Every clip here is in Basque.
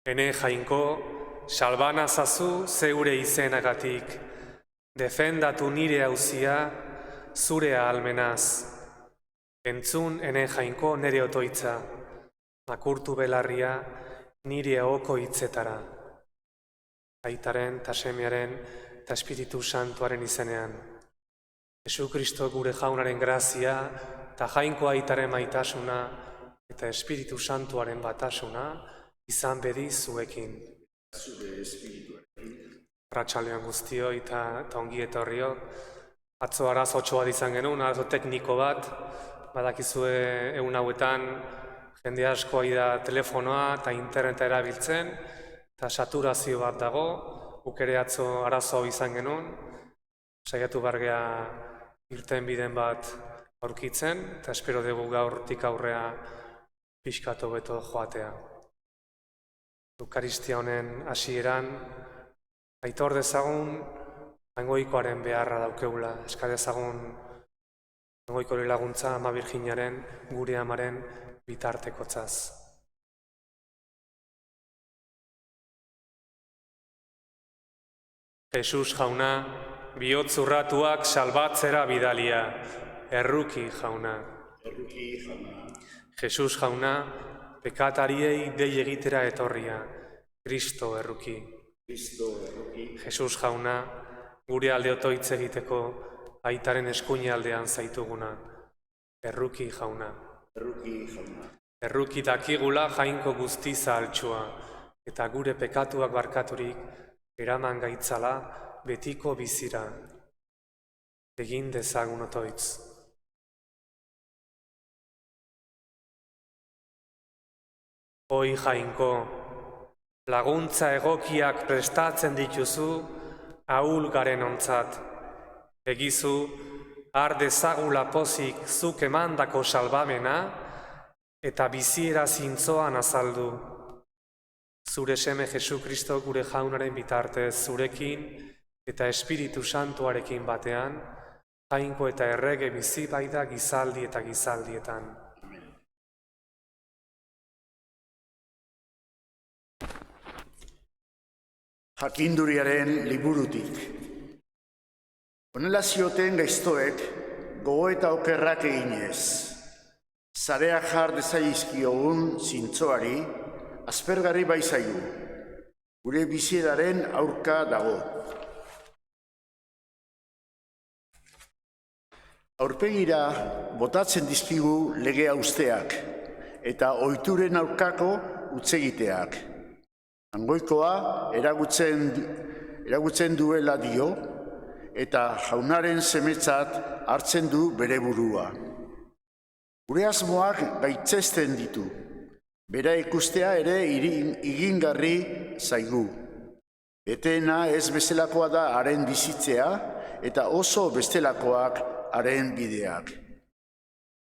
Ene jainko, salbana zazu zeure izenagatik, defendatu nire hauzia zure ahalmenaz. Entzun ene jainko nire otoitza, makurtu belarria nire ahoko hitzetara. Aitaren, ta Semearen, ta Espiritu Santuaren izenean. Jesu Kristo gure jaunaren grazia, ta jainko aitaren maitasuna, eta Espiritu Santuaren batasuna, izan bedi zuekin. Arratsaldean guztioi eta ongi etorriok. Atzo arazo bat izan genuen, arazo tekniko bat. Badakizue egun hauetan jende asko ari da telefonoa eta interneta erabiltzen, eta saturazio bat dago. Guk ere atzo arazo izan genuen. Saiatu bargea irten biden bat aurkitzen, eta espero dugu gaurtik aurrea pixkatu beto joatea. Eukaristia honen hasieran, aitor dezagun Jaingoikoaren beharra daukeula, eska dezagun Jaingoikoaren laguntza Ama Birjinaren, gure amaren bitartekotzaz. Jesus jauna, bihotz urratuak salbatzera bidalia, erruki jauna. Jesus jauna, pekatariei dei egitera etorria, Kristo erruki. Jesus jauna, gure alde otoitz egiteko, aitaren eskuine aldean zaituguna, erruki jauna. Erruki dakigula jainko guztiza altxua, eta gure pekatuak barkaturik, eraman gaitzala betiko bizira. Egin dezagun otoitz. Oi jainko, laguntza egokiak prestatzen dituzu ahul garen ontzat. Egizu, har dezagula pozik zuk emandako salbamena eta biziera zintzoan azaldu. Zure seme Jesu Kristo gure jaunaren bitartez zurekin eta Espiritu Santuarekin batean, jainko eta errege bizi baita gizaldi eta gizaldietan. Jakinduriaren liburutik. Honela zioten gaiztoek gogoeta okerrak eginez. Zareak jar dezaizkiogun zintzoari, aspergarri baizaigu. Gure bizieraren aurka dago. Aurpegira botatzen dizkigu legea usteak eta ohituren aurkako hutsegiteak. Jaingoikoa eragutzen duela dio, eta jaunaren semetzat hartzen du bere burua. Gure asmoak gaitzesten ditu, bera ikustea ere igingarri zaigu. Betena ez bestelakoa da haren bizitzea, eta oso bestelakoak haren bideak.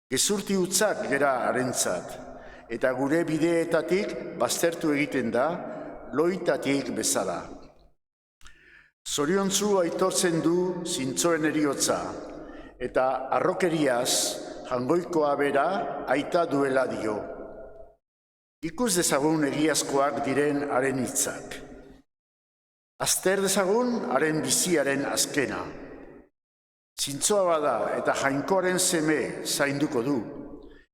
Gezurti hutzak gera harentzat, eta gure bideetatik baztertu egiten da, loitatik bezala. Zoriontzu aitortzen du zintzoen heriotza, eta harrokeriaz jaingoikoa bera aita duela dio. Ikus dezagun egiazkoak diren haren hitzak. Azter dezagun haren biziaren azkena. Zintzoa bada eta jainkoaren seme zainduko du,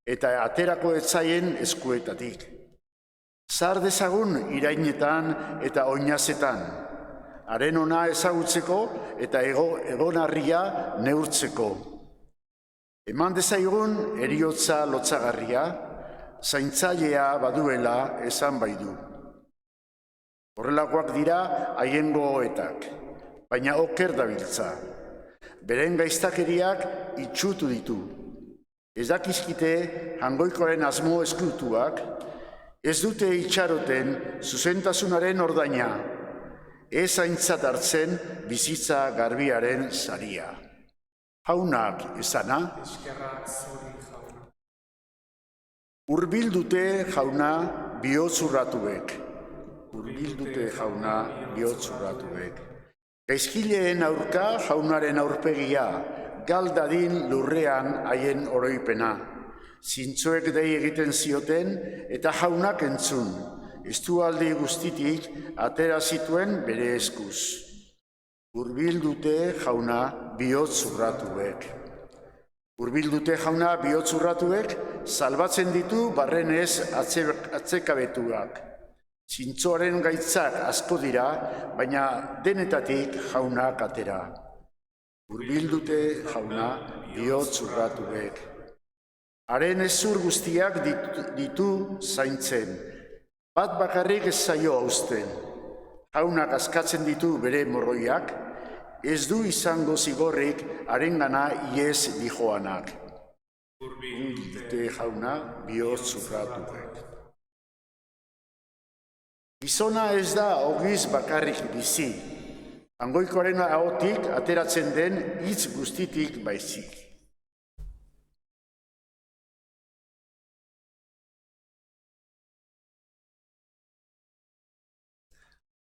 eta aterako etzaien eskuetatik. Zar dezagun irainetan eta oinazetan, haren ona ezagutzeko eta egonarria neurtzeko. Eman dezaigun heriotza lotzagarria, zaintzailea baduela esan bai du. Horrelakoak dira haien gogoetak, baina oker dabiltza. Beren gaiztakeriak itxutu ditu. Ez dakizkite jaingoikoaren asmo ezkutuak, ez dute itxaroten zuzentasunaren ordaina, ez aintzat hartzen bizitza garbiaren saria. Jaunak esana, Urbildute jauna bihotzurratuek. Gaizkileen aurka jaunaren aurpegia, galdadin lurrean haien oroipena. Zintzoek dei egiten zioten eta jaunak entzun, estualdi guztitik atera zituen bere eskuz. Hurbildute jauna bihotz urratuek. Hurbildute jauna bihotz urratuek salbatzen ditu barrenez atzekabetuak. Zintzoaren gaitzak asko dira, baina denetatik jaunak atera. Hurbildute jauna bihotz urratuek. Haren ezur guztiak ditu zaintzen, bat bakarrik ez zaio hausten. Jaunak askatzen ditu bere morroiak, ez du izango zigorrik harengana iez dijoanak. Hurbildute jauna bihotz urratuek. Gizona ez da ogiz bakarrik bizi, hangoikoaren ahotik ateratzen den hitz guztitik baizik.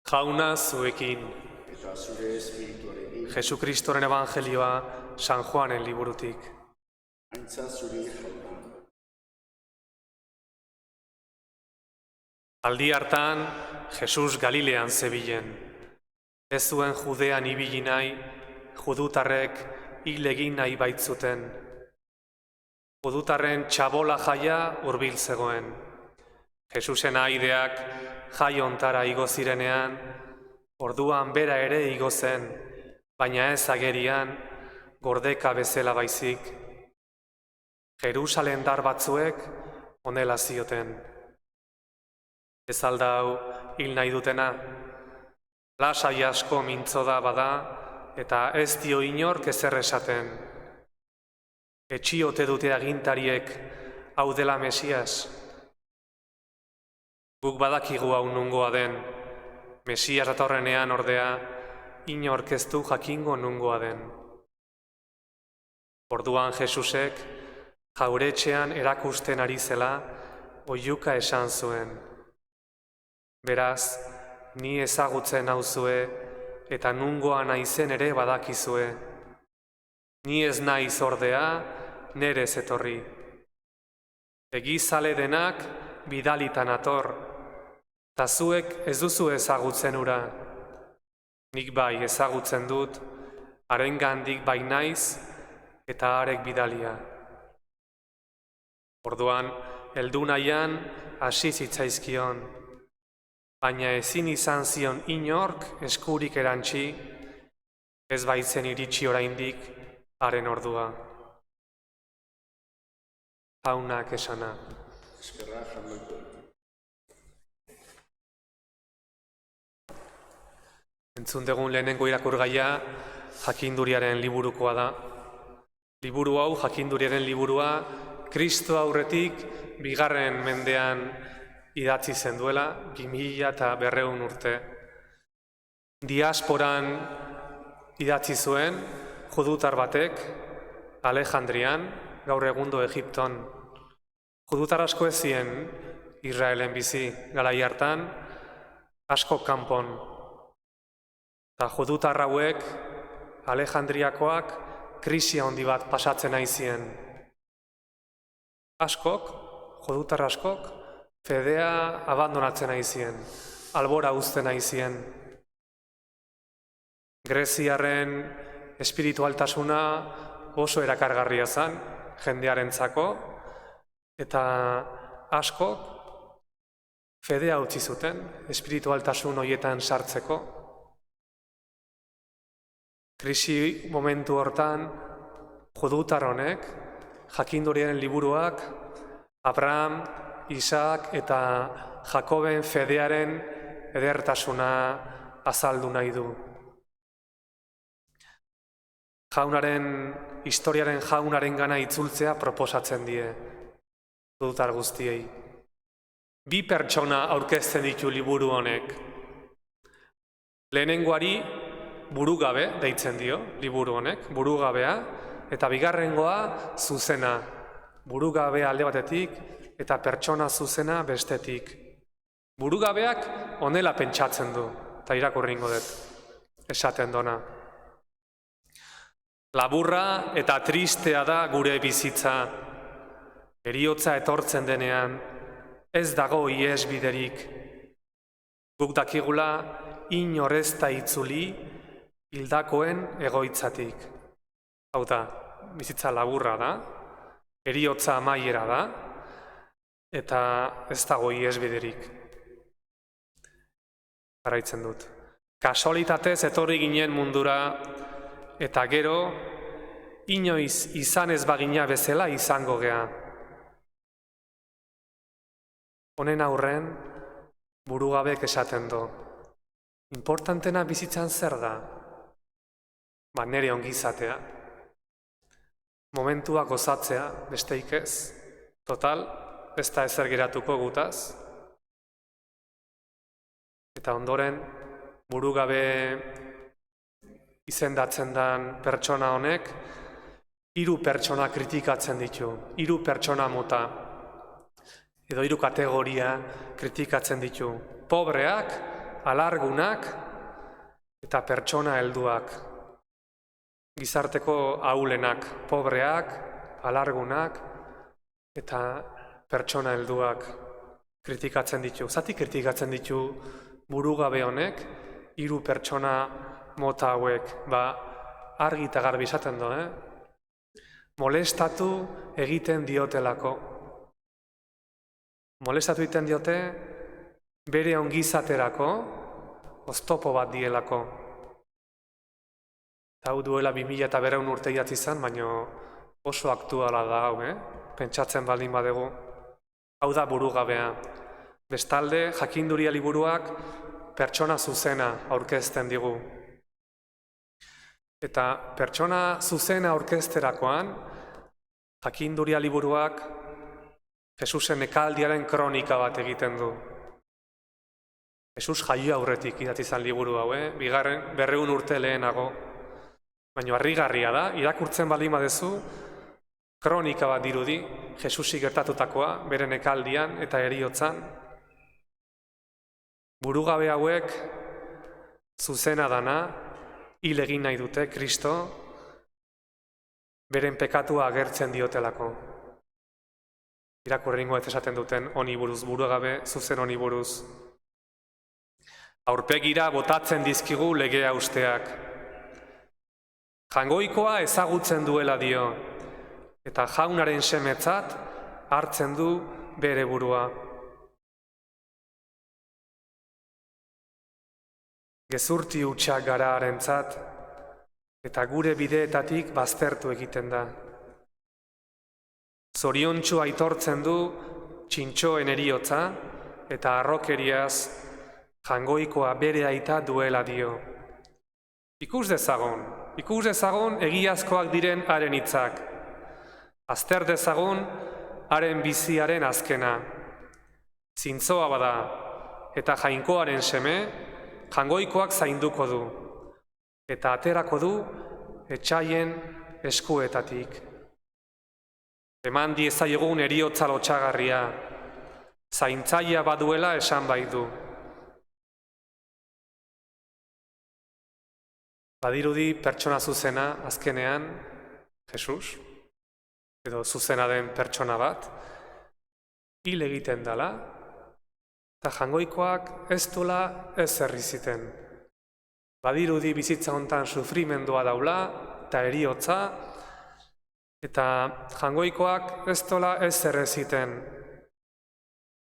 Jauna zuekin, Eta zure espirituarekin, Jesukristoren evangelioa San Juanen liburutik. aintza zuri jauna. Aldi hartan, Jesus Galilean zebilen. Ez zuen Judean ibili nahi, judutarrek hil egin nahi baitzuten. Judutarren txabola jaia hurbil zegoen. Jesusen ahaideak jai ontara igo zirenean, orduan bera ere igo zen, baina ez agerian, gordeka bezala baizik. Jerusalen dar batzuek honela zioten. Ez alda hau hil nahi dutena, lasai asko mintzo da bada, eta ez dio inork ezer esaten. Etxiote dute agintariek hau dela Mesias. Guk badakigu hau nungoa den, Mesias datorrenean ordea, inork ez du jakingo nungoa den. Orduan Jesusek, jauretxean erakusten ari zela, oihuka esan zuen. Beraz, ni ezagutzen nauzue, eta nungoa naizen ere badakizue. Ni ez naiz ordea, nerez etorri. Egizale denak bidalitan ator, eta zuek ez duzu ezagutzen ura. Nik bai ezagutzen dut, harengandik bai naiz, eta harek bidalia. Orduan, heldu nahian hasi zitzaizkion, baina ezin izan zion inork eskurik erantzi, ez baitzen iritsi oraindik haren ordua. Jaunak esana. Eskerra jaunako. Entzun dugun lehenengo irakurgaia Jakinduriaren liburukoa da. Liburu hau, Jakinduriaren liburua, Kristo aurretik 2. mendean idatzi zen duela, 2200 urte. Diasporan idatzi zuen, judutar batek, Alejandrian, gaur egundo Egipton. Judutar asko ez ziren Israelen bizi, garai hartan, asko kanpon. Eta judutar hauek, Alejandriakoak, krisia handi bat pasatzen nahi zien. Askok, judutar askok, fedea abandonatzen nahi zien, albora uzten nahi zien. Greziarren espiritualtasuna oso erakargarria zen, jendearentzako, eta askok fedea utzi zuten, espiritualtasun horietan sartzeko. Krisi momentu hortan, judutar honek, Jakinduriaren liburuak, Abraham, Isak eta Jakoben fedearen edertasuna azaldu nahi du. Historiaren jaunaren gana itzultzea proposatzen die, judutar guztiei. 2 pertsona aurkezten ditu liburu honek. Lehenengoari burugabe deitzen dio, liburu honek, burugabea, eta bigarrengoa zuzena, burugabea alde batetik, eta pertsona zuzena bestetik. Burugabeak honela pentsatzen du, eta irakurringo dut, esaten dona. Laburra eta tristea da gure bizitza, heriotza etortzen denean, ez dago ihes biderik, Guk dakigula inor ez da itzuli hildakoen egoitzatik. Hau da, bizitza laburra da, heriotza amaiera da, eta ez dago ihesbiderik. Jarraitzen dut. Kasualitatez etorri ginen mundura, eta gero, inoiz izan ez bagina bezala izango gea. Honen aurren, burugabek esaten du. Importantena bizitzan zer da? Nere ongizatea. Momentua gozatzea, besteik ez. Total, ez da ezer geratuko gutaz. Eta ondoren, burugabe izendatzen den pertsona honek, 3 pertsona kritikatzen ditu, 3 pertsona mota, edo 3 kategoria kritikatzen ditu. Pobreak, alargunak eta pertsona helduak. Gizarteko ahulenak, pobreak, alargunak eta pertsona helduak kritikatzen ditu. Zati kritikatzen ditu burugabe honek 3 pertsona mota hauek, argi eta garbi esaten du, molestatu egiten diotelako. Molestatu egiten diote bere ongizaterako oztopo bat dielako. Hau duela 2200 urte idatzi zen, baina oso aktuala da hau, pentsatzen baldin badegu. Hau da burugabea. Bestalde, jakinduria liburuak pertsona zuzena aurkezten digu. Eta pertsona zuzena aurkezterakoan, jakinduria liburuak Jesusen ekaldiaren kronika bat egiten du. Jesus jaio aurretik idatzi zen liburu hau, 200 urte lehenago. Baina harrigarria da, irakurtzen baldin badezu, kronika bat dirudi, Jesusi gertatutakoa, beren ekaldian eta heriotzan. Burugabe hauek zuzena dana, hil egin nahi dute, Kristo, beren pekatua agertzen diotelako. Irakurrengo ez esaten duten honi buruz, burugabe zuzen honi buruz. Aurpegira botatzen dizkigu legea usteak. Jangoikoa ezagutzen duela dio, eta jaunaren semetzat hartzen du bere burua. Gezurti hutsak gara harentzat, eta gure bideetatik baztertu egiten da. Zoriontsu aitortzen du txintxoen heriotza, eta harrokeriaz jangoikoa bere aita duela dio. Ikus dezagon egiazkoak diren haren hitzak. Azter dezagon haren biziaren azkena. Zintzoa bada eta jainkoaren seme, jangoikoak zainduko du. Eta aterako du etsaien eskuetatik. Eman diezaiogun heriotza lotsagarria. Zaintzaia baduela esan baitu. Badirudi pertsona zuzena, azkenean, Jesus, edo zuzena den pertsona bat, hil egiten dela, eta jangoikoak ez dola ez erriziten. Badirudi bizitza hontan sufrimendua daula, eta heriotza, eta jangoikoak ez dola ez erreziten.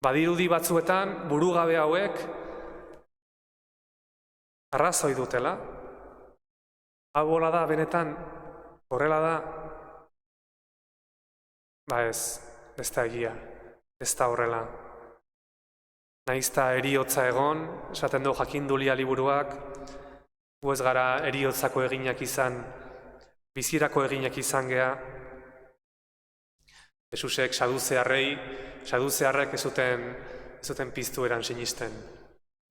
Badirudi batzuetan burugabe hauek arrazoi dutela. Hau hola da, benetan, horrela da. Ez da egia, ez da horrela. Naiz eta heriotza egon, esaten du jakindulia liburuak, gu ez gara heriotzako eginak izan, bizirako eginak izan gea. Jesusek saduzearrek ez zuten piztueran sinisten,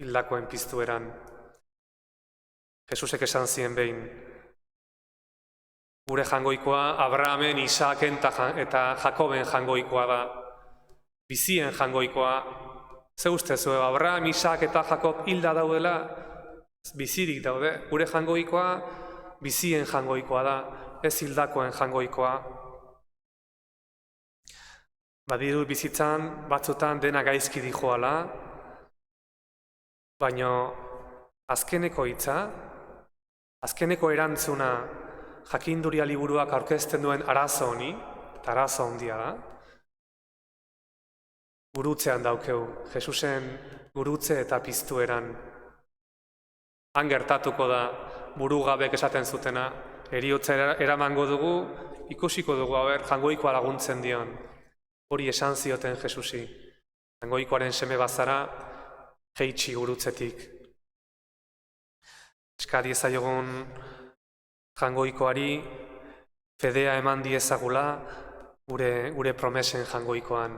hildakoen piztueran. Jesusek esan zien behin, gure jangoikoa Abrahamen, Isaaken eta Jakoben jangoikoa da, bizien jangoikoa. Ze ustezu, Abraham, Isak eta Jakob hilda daudela, bizirik daude. Gure jangoikoa bizien jangoikoa da, ez hildakoen jangoikoa. Badiru bizitzan batzutan dena gaizki dijoala, Baina azkeneko hitza, azkeneko erantzuna jakinduria liburuak aurkezten duen arazo honi, eta arazo handia da, gurutzean daukeu, Jesusen gurutze eta piztueran. Han gertatuko da burugabek esaten zutena, heriotza eramango dugu, ikusiko dugu, jangoikoa laguntzen dion. Hori esan zioten Jesusi. Jangoikoaren seme bazara, jeitsi gurutzetik. Eska diezaiogun jangoikoari, fedea eman diezagula, gure promesen jangoikoan.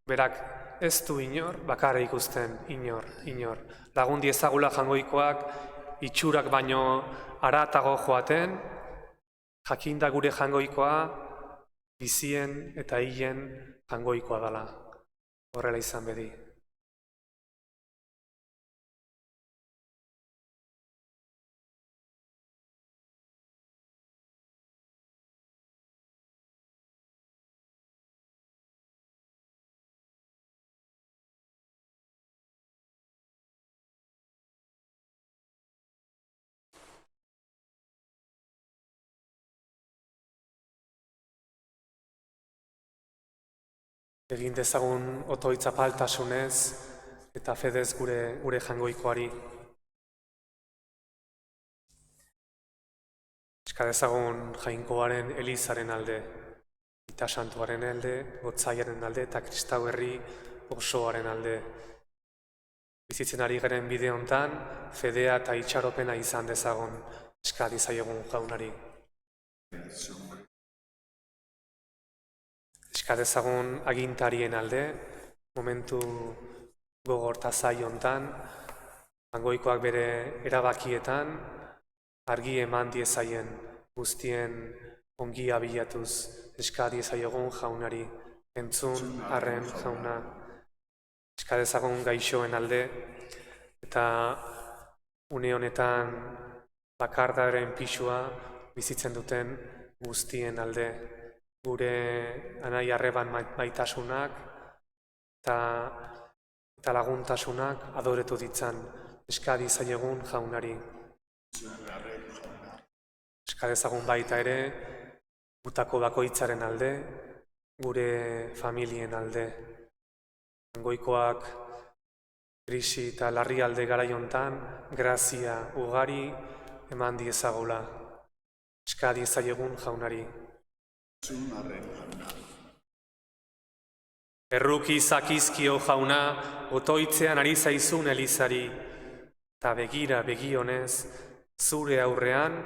Berak ez du inor, bakarra ikusten, inor. Lagun diezagula jangoikoak, itxurak baino haratago joaten, jakinda gure jangoikoa, bizien eta hilen jangoikoa dela. Horrela izan bedi. Egin dezagun otoitz apaltasunez eta fedez gure jangoikoari. Eska dezagun jainkoaren Elizaren alde, Ita Santuaren alde, Gotzaiaren alde eta Kristau herri osoaren alde. Bizitzen ari garen bide hontan, fedea eta itxaropena izan dezagun, eska dizaiegun jaunari. Eska dezagun agintarien alde, momentu gogor eta zai hontan, jangoikoak bere erabakietan, argi eman diezaien guztien ongia bilatuz, eska diezaiogun jaunari, entzun arren jauna. Eska dezagun gaixoen alde, eta une honetan bakardaren pisua bizitzen duten guztien alde. Gure anai arreban maitasunak eta laguntasunak adoretu ditzan, eska diezaiegun jaunari. Eska dezagun baita ere, gutako bakoitzaren alde, gure familien alde. Jangoikoak krisi eta larrialde garaiontan, grazia ugari eman diezagula. Eska diezaiegun jaunari. Erruki zakizkio jauna, otoitzean ari zaizun Elizari, eta begira begionez, zure aurrean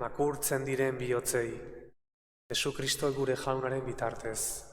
makurtzen diren bihotzei. Jesu Kristo gure jaunaren bitartez.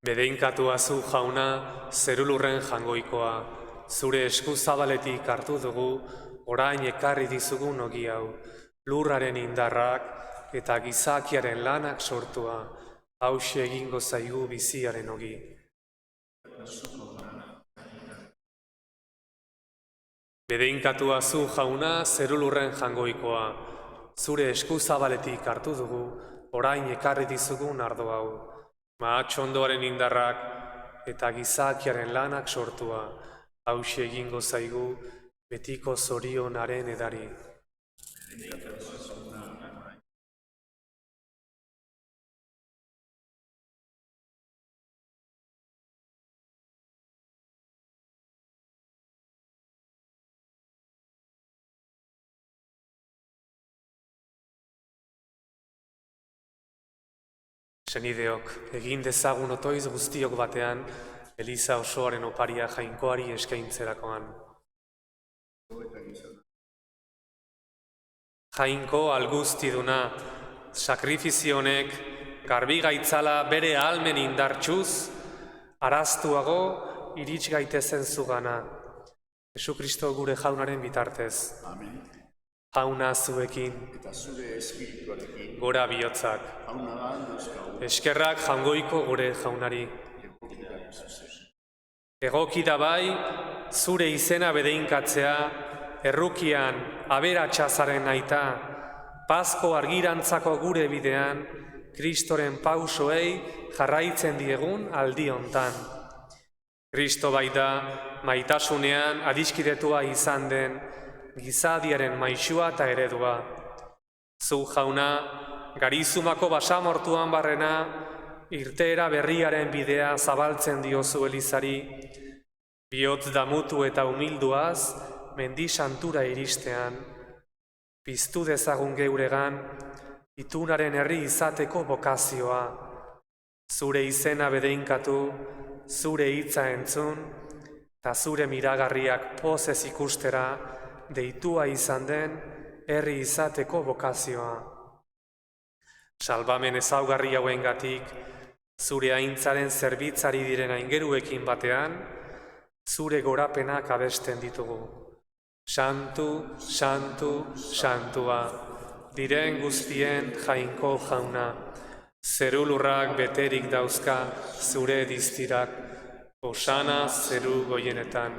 Bedeinkatua zu jauna, zerulurren jangoikoa, zure esku zabaletik hartu dugu, orain ekarri dizugun ogi hau, lurraren indarrak eta gizakiaren lanak sortua, hauxe egingo zaigu biziaren ogi. Bedeinkatua zu jauna, zerulurren jangoikoa, zure esku zabaletik hartu dugu, orain ekarri dizugun ardo hau, mahatxondoaren indarrak eta gizakiaren lanak sortua, hauxe egingo zaigu betiko zorionaren edari. Senideok, egin dezagun otoiz guztiok batean, Eliza osoaren oparia jainkoari eskaintzerakoan. Jainko alguztiduna, sakrifizio honek garbi gaitzala bere ahalmen indartsuz, araztuago irits gaitezen zugana. Jesukristo gure jaunaren bitartez. Amen. Jauna zuekin, Eta zure espirituarekin, gora bihotzak. jauna da dauzkagu, Eskerrak jaungoiko gure jaunari. Egoki da bai, zure izena bedeinkatzea, errukian aberatsa-zaren aita, pazko argirantzako gure bidean, Kristoren pausoei jarraitzen diegun aldi hontan. Kristo baita maitasunean adiskidetua izan den gizadiaren maisua eta eredua. Zu jauna, garizumako basamortuan barrena, irteera berriaren bidea zabaltzen diozu Elizari, bihotz damutu eta humilduaz, mendi santura iristean, piztu dezagun geuregan, itunaren herri izateko bokazioa, zure izena bedeinkatu, zure hitza entzun, eta zure miragarriak pozez ikustera, deitua izan den herri izateko bokazioa. Salbamen ezaugarri hauengatik, zure aintzaren zerbitzari diren aingeruekin batean, zure gorapenak abesten ditugu. Santu, santu, santua, diren guztien jainko jauna, zerulurrak beterik dauzka zure diztirak, osana zeru goienetan,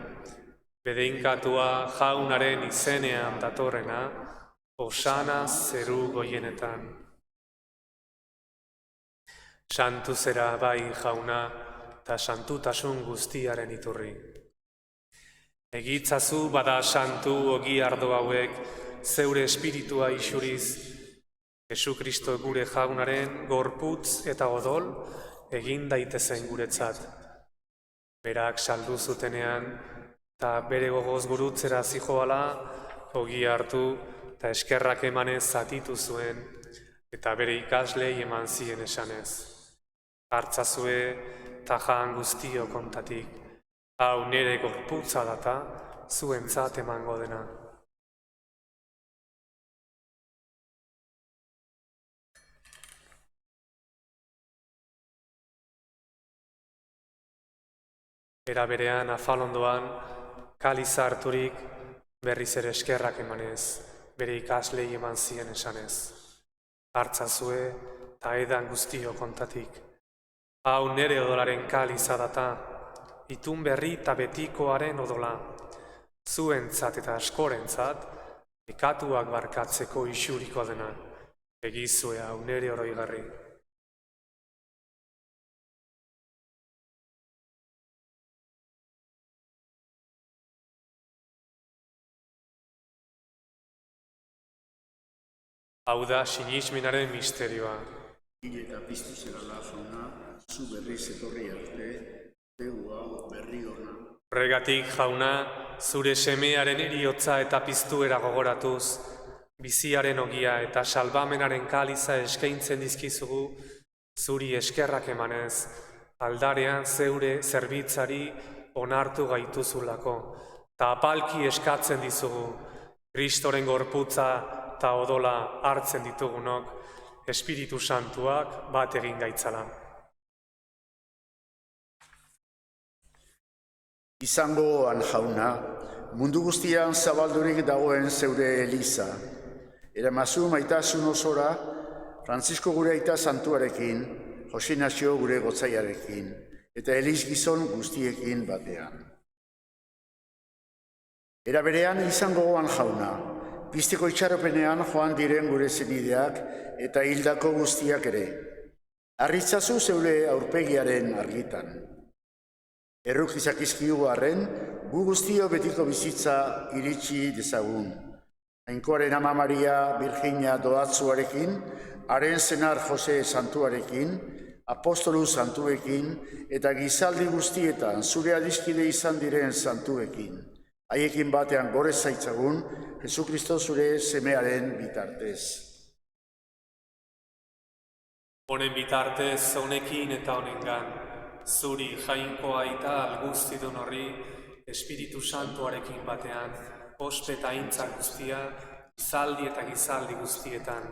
bedeinkatua jaunaren izenean datorrena, osana zeru goienetan. Santu zera bai jauna, eta santutasun guztiaren iturri. Egitzazu bada santu ogi ardo hauek, zeure espiritua isuriz, Jesukristo gure jaunaren gorputz eta odol egin daitezen guretzat. Berak saldu zutenean, eta bere gogoz gurutzera zijoala, ogi hartu eta eskerrak emanez zatitu zuen, eta bere ikaslei eman zien esanez. Hartzazue eta jan guztio kontatik, hau nire gorputza data zuentzat emango dena. Era berean afalondoan, kaliza harturik berriz ere eskerrak emanez, bere ikaslei eman zien esanez. Hartzazue eta edan guztio kontatik, hau nire odolaren kaliza data, itun berri eta betikoaren odola, zuentzat eta askorentzat, ekatuak barkatzeko isuriko dena, egizue hau nire oroigarri. Hau da sinismenaren misterioa. hil eta piztu zerala jauna, zu berriz etorri arte, tegua berri hona. Horregatik jauna, zure semearen heriotza eta piztuera gogoratuz, biziaren ogia eta salbamenaren kaliza eskaintzen dizkizugu, zuri eskerrak emanez, aldarean zeure zerbitzari onartu gaituzulako, eta apalki eskatzen dizugu, Kristoren gorputza eta odola hartzen ditugunok, Espiritu Santuak bat egin gaitzala. Izangoan jauna, mundu guztian zabaldurik dagoen zeure Eliza. Eramazu maitasun osora, Francisco gure aita santuarekin, Jose Ignacio gure gotzaiarekin, eta Eliz gizon guztiekin batean. Era berean izangoan jauna, pizteko itxaropenean joan diren gure zenideak eta hildako guztiak ere. Arritzazu zeure aurpegiaren argitan. Erruk izakizkigu arren, gu guztio betiko bizitza iritsi dezagun. Jainkoaren ama Maria Virginia doatzuarekin, haren senar Jose santuarekin, apostolu santuekin eta gizaldi guztietan zure adiskide izan diren santuekin. Haiekin batean gore zaitzagun, Jesukristo zure semearen bitartez. Honen bitartez, honekin eta honengan, zuri jainkoa aita alguztidun horri, Espiritu Santuarekin batean, ospe eta aintzak guztia, gizaldi eta gizaldi guztietan.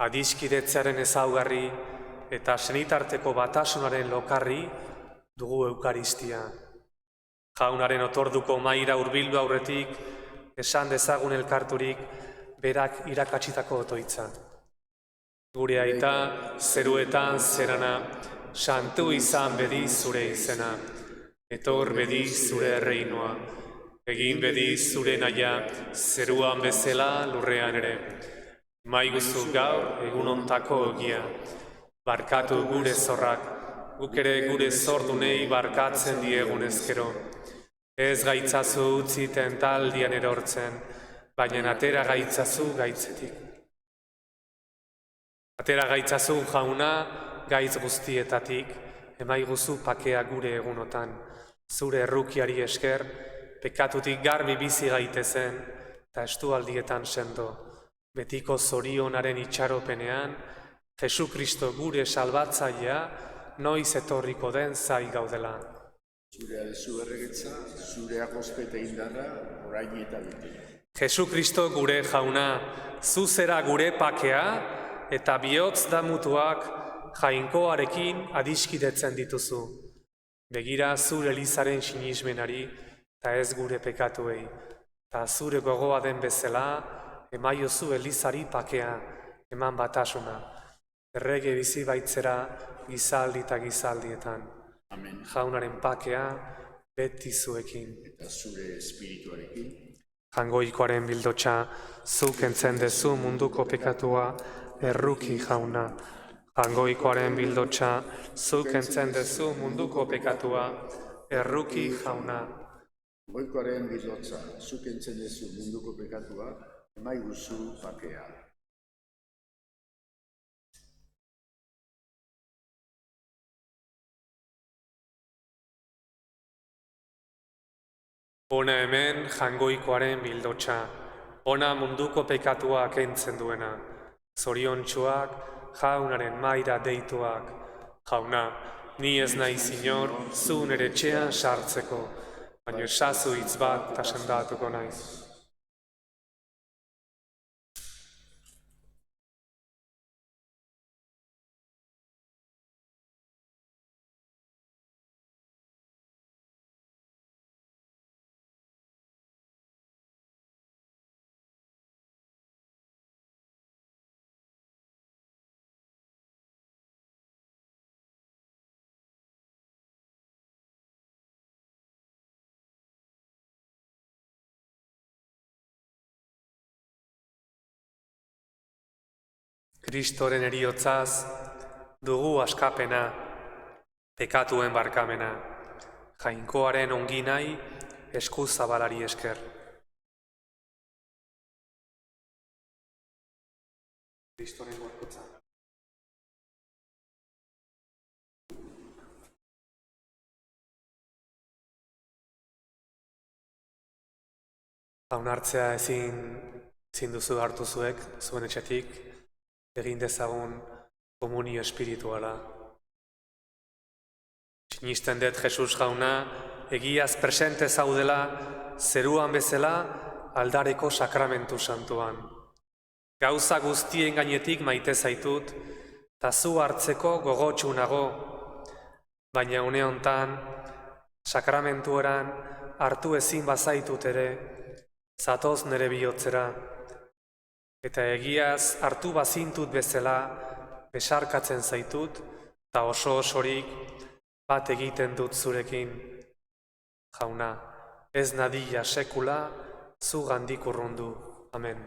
Adiskidetzearen ezaugarri eta senitarteko batasunaren lokarri dugu Eukaristia. Jaunaren otorduko maira hurbildu aurretik, esan dezagun elkarturik berak irakatsitako otoitza. Gure aita, zeruetan zerana, santu izan bedi zure izena. Etor bedi zure erreinua. Egin bedi zure naia, zeruan bezala lurrean ere. Maiguzu gaur egunontako ogia. Barkatu gure zorrak, guk ere gure zordunei barkatzen diegun ezkero. Ez gaitzazu utzi tentaldian erortzen, baina atera gaitzazu gaitzetik. Atera gaitzazu jauna gaitz guztietatik, emaiguzu pakea gure egunotan. Zure errukiari esker, pekatutik garbi bizi gaitezen, eta estualdietan sendo. Betiko zorionaren itxaropenean, Jesu Kristo gure salbatzailea, noiz etorriko den zai gaudela. Zurea dezu erregetza, zurea ospete indarra, orain eta beti. Jesu Kristo gure jauna, zu zera gure pakea, eta bihotz damutuak jainkoarekin adiskidetzen dituzu. Begira zure elizaren sinismenari, eta ez gure pekatuei. Eta zure gogoa den bezala, emaiozu elizari pakea, eman batasuna. Errege bizi baitzera gizaldi eta gizaldietan. Amen. Jaunaren pakea beti zuekin. Eta zure espirituarekin. Jangoikoaren bildotxa, zuk kentzen dezu munduko pekatua, erruki jauna. Jangoikoaren bildotxa, zuk kentzen dezu munduko pekatua, erruki jauna. Goikoaren bildotza, zuk kentzen dezu munduko pekatua, emaiguzu pakea. Ona hemen jangoikoaren bildotxa, ona munduko pekatua kentzen duena. Zoriontsuak, jaunaren maira deituak. Jauna, ni ez nahi zinor, zu nere etxean sartzeko, baina esazu hitz bat eta sendatuko naiz. Kristoren heriotzaz dugu askapena, pekatuen barkamena, jainkoaren ongi nahi esku zabalari esker. Kristoren gorputza. Jaunartzea ezin duzu hartu zuek, zuen etxetik, egin dezagun komunio espirituala. Sinisten dut Jesus jauna, egiaz presente zaudela, zeruan bezala, aldareko sakramentu santuan. Gauza guztien gainetik maite zaitut, eta zu hartzeko gogotsu nago, baina une hontan, sakramentueran hartu ezin bazaitut ere, zatoz nere bihotzera, eta egiaz hartu bazintut bezala, besarkatzen zaitut, eta oso-osorik bat egiten dut zurekin. Jauna, ez nadila sekula, zu gandik urrundu. Amen.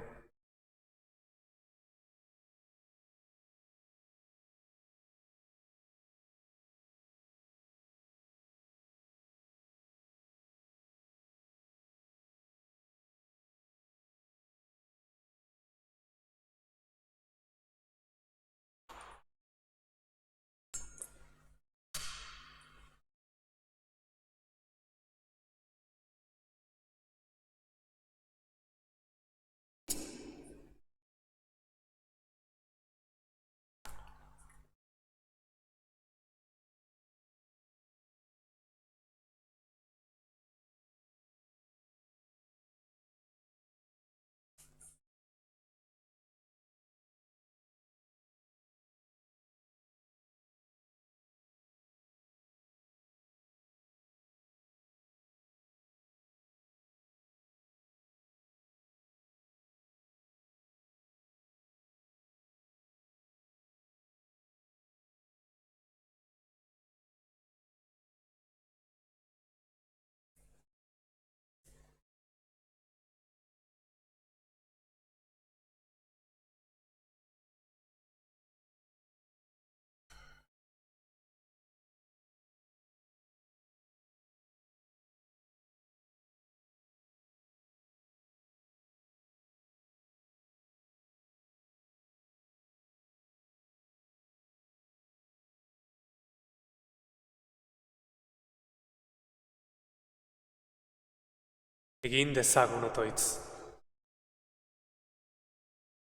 egin dezagun otoitz.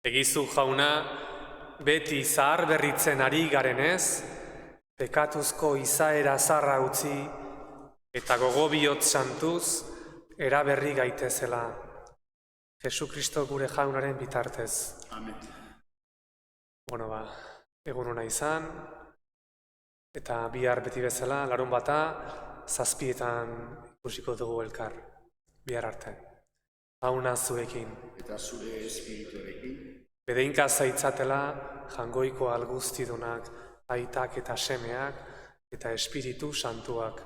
Egizu jauna, beti zahar berritzen ari garenez, pekatuzko izaera zarra utzi, eta gogo bihotz santuz, eraberri gaitezela. Jesu Kristo gure jaunaren bitartez. Amen. Bueno, egun hona izan, eta bihar beti bezala, larunbata, 7:00 ikusiko dugu elkar, bihar arte. Jauna zuekin. Eta zure espirituarekin. Bedeinka zaitzatela jangoiko alguztidunak, aitak eta semeak, eta espiritu santuak.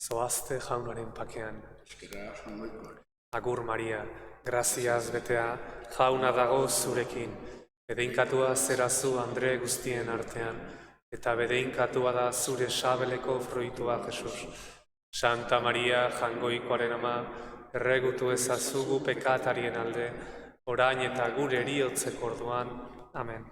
Zoazte jaunaren pakean. Eskerra jangoikoak. Agur Maria, graziaz betea, jauna dago zurekin. Bedeinkatua zerazu Andre guztien artean, eta bedeinkatua da zure sabeleko fruitua, Jesus. Santa Maria, jangoikoaren ama, erregutu ezazugu pekatarien alde, orain eta gure heriotzeko orduan. Amen.